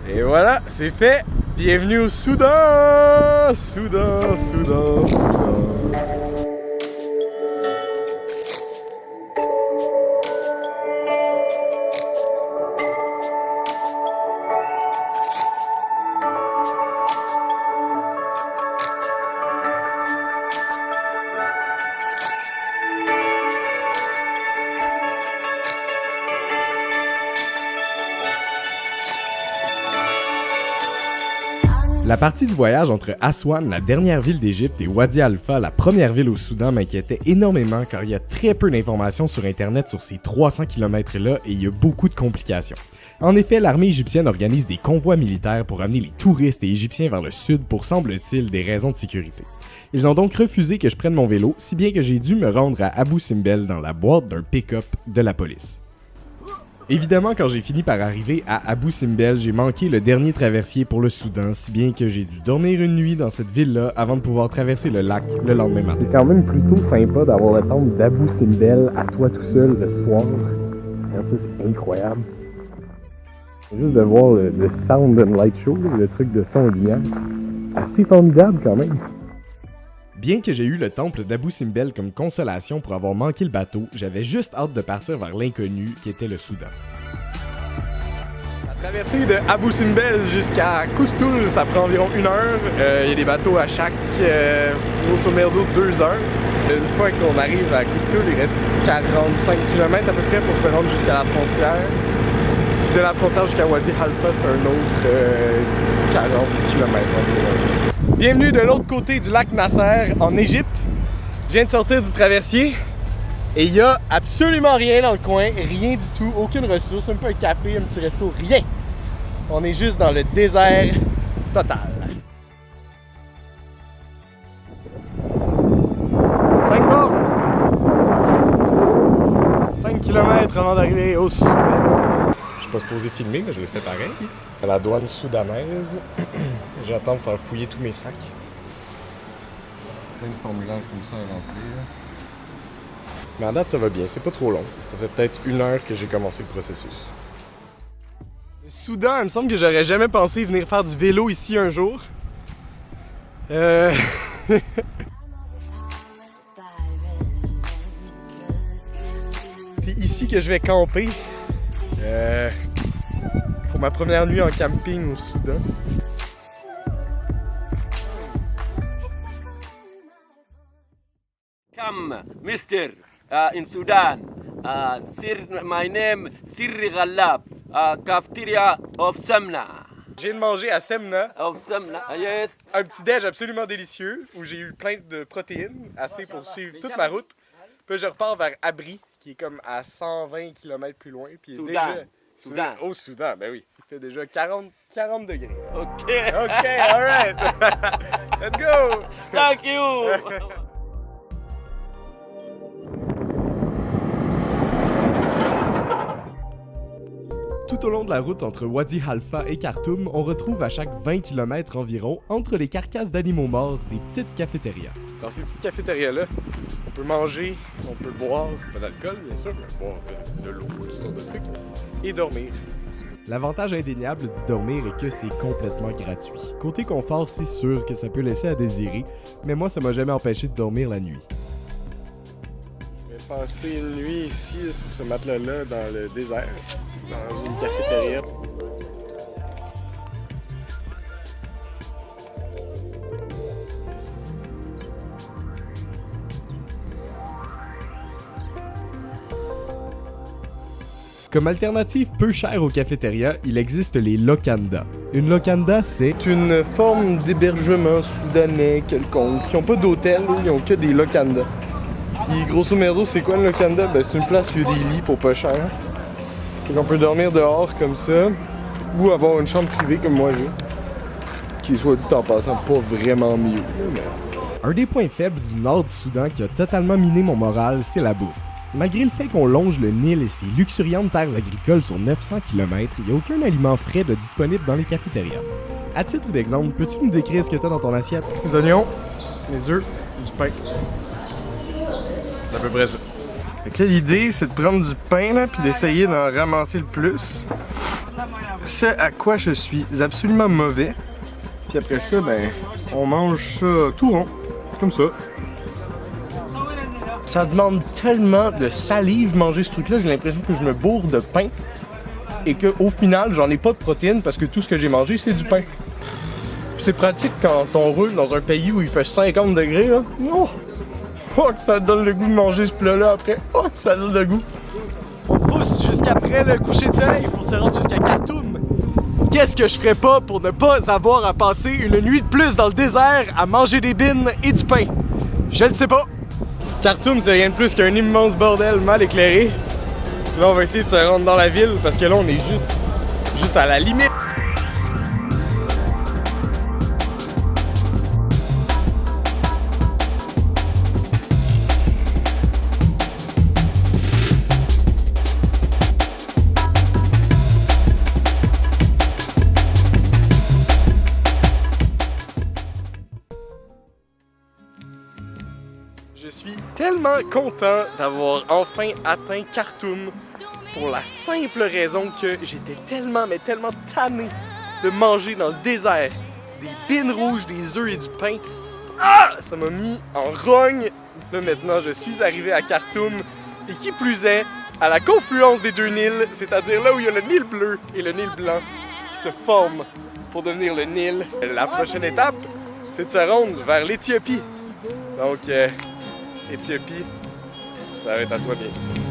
Et voilà, c'est fait. Bienvenue au Soudan. Soudan. La partie du voyage entre Aswan, la dernière ville d'Égypte, et Wadi Halfa, la première ville au Soudan, m'inquiétait énormément car il y a très peu d'informations sur Internet sur ces 300 km-là et il y a beaucoup de complications. En effet, l'armée égyptienne organise des convois militaires pour amener les touristes et Égyptiens vers le sud pour, semble-t-il, des raisons de sécurité. Ils ont donc refusé que je prenne mon vélo, si bien que j'ai dû me rendre à Abu Simbel dans la boîte d'un pick-up de la police. Évidemment, quand j'ai fini par arriver à Abu Simbel, j'ai manqué le dernier traversier pour le Soudan, si bien que j'ai dû dormir une nuit dans cette ville-là avant de pouvoir traverser le lac le lendemain matin. C'est quand même plutôt sympa d'avoir le temple d'Abu Simbel à toi tout seul le soir. Ça, c'est incroyable. Juste de voir le Sound and Light Show, le truc de son et lumière. Assez formidable quand même. Bien que j'ai eu le temple d'Abu Simbel comme consolation pour avoir manqué le bateau, j'avais juste hâte de partir vers l'inconnu qui était le Soudan. La traversée de Abu Simbel jusqu'à Kousstoul, ça prend environ 1 heure. Il y a des bateaux à chaque, grosso merdo, 2 heures. Une fois qu'on arrive à Kousstoul, il reste 45 km à peu près pour se rendre jusqu'à la frontière. Puis de la frontière jusqu'à Wadi Halfa, c'est un autre 40 km environ. Bienvenue de l'autre côté du lac Nasser, en Égypte. Je viens de sortir du traversier et il n'y a absolument rien dans le coin, rien du tout, aucune ressource, même pas un café, un petit resto, rien. On est juste dans le désert total. 5 bornes! 5 km avant d'arriver au Soudan. Je suis pas supposé filmer, mais je l'ai fait pareil. À la douane soudanaise. J'attends de faire fouiller tous mes sacs. Plein de formulaires comme ça à remplir. Mais à date, ça va bien, c'est pas trop long. Ça fait peut-être 1 heure que j'ai commencé le processus. Le Soudan, il me semble que j'aurais jamais pensé venir faire du vélo ici un jour. C'est ici que je vais camper. Pour ma première nuit en camping au Soudan. Come, Mister, in Sudan. My name Sirri Ghallab, cafeteria of Semna. J'ai de manger à Semna. Of Semna, yes. Un petit déj absolument délicieux où j'ai eu plein de protéines, assez pour suivre toute ma route. Puis je repars vers Abri, qui est comme à 120 km plus loin. Puis Soudan. Déjà, Soudan. Au Soudan, ben oui. Il fait déjà 40 degrés. OK. OK, alright. Let's go. Thank you. Tout au long de la route entre Wadi Halfa et Khartoum, on retrouve à chaque 20 km environ, entre les carcasses d'animaux morts, des petites cafétérias. Dans ces petites cafétérias-là, on peut manger, on peut boire, pas d'alcool bien sûr, mais boire de l'eau, tout ce genre de trucs, et dormir. L'avantage indéniable d'y dormir est que c'est complètement gratuit. Côté confort, c'est sûr que ça peut laisser à désirer, mais moi ça m'a jamais empêché de dormir la nuit. Je vais passer une nuit ici, sur ce matelas-là, dans le désert, dans une cafétéria. Comme alternative peu chère aux cafétérias, il existe les lokandas. Une lokanda, c'est une forme d'hébergement soudanais quelconque. Ils n'ont pas d'hôtel, ils n'ont que des lokandas. Et grosso merdo, c'est quoi une lokanda? Ben, c'est une place où il y a des lits pour pas cher. Donc on peut dormir dehors comme ça, ou avoir une chambre privée comme moi j'ai. Qui est soit dit en passant pas vraiment mieux. Mais... Un des points faibles du nord du Soudan qui a totalement miné mon moral, c'est la bouffe. Malgré le fait qu'on longe le Nil et ses luxuriantes terres agricoles sur 900 km, il n'y a aucun aliment frais de disponible dans les cafétérias. À titre d'exemple, peux-tu nous décrire ce que tu as dans ton assiette? Les oignons, les œufs, du pain. C'est à peu près ça. Fait que là, l'idée, c'est de prendre du pain là, puis d'essayer d'en ramasser le plus. ce à quoi je suis absolument mauvais. Puis après ça, ben, on mange ça tout rond, comme ça. Ça demande tellement de salive manger ce truc-là, j'ai l'impression que je me bourre de pain. Et qu'au final, j'en ai pas de protéines parce que tout ce que j'ai mangé, c'est du pain. C'est pratique quand on roule dans un pays où il fait 50 degrés, là. Oh! Oh, que ça donne le goût de manger ce plat-là après. Oh, que ça donne le goût. On pousse jusqu'après le coucher de soleil pour se rendre jusqu'à Khartoum. Qu'est-ce que je ferais pas pour ne pas avoir à passer une nuit de plus dans le désert à manger des bines et du pain? Je ne sais pas. Khartoum, c'est rien de plus qu'un immense bordel mal éclairé. Là, on va essayer de se rendre dans la ville parce que là, on est juste à la limite. Je suis tellement content d'avoir enfin atteint Khartoum pour la simple raison que j'étais tellement, mais tellement tanné de manger dans le désert des bines rouges, des œufs et du pain. Ah! Ça m'a mis en rogne. Là maintenant, je suis arrivé à Khartoum et qui plus est, à la confluence des deux Nils, c'est-à-dire là où il y a le Nil bleu et le Nil blanc qui se forment pour devenir le Nil. La prochaine étape, c'est de se rendre vers l'Éthiopie. Donc, Éthiopie, ça va être à toi bien.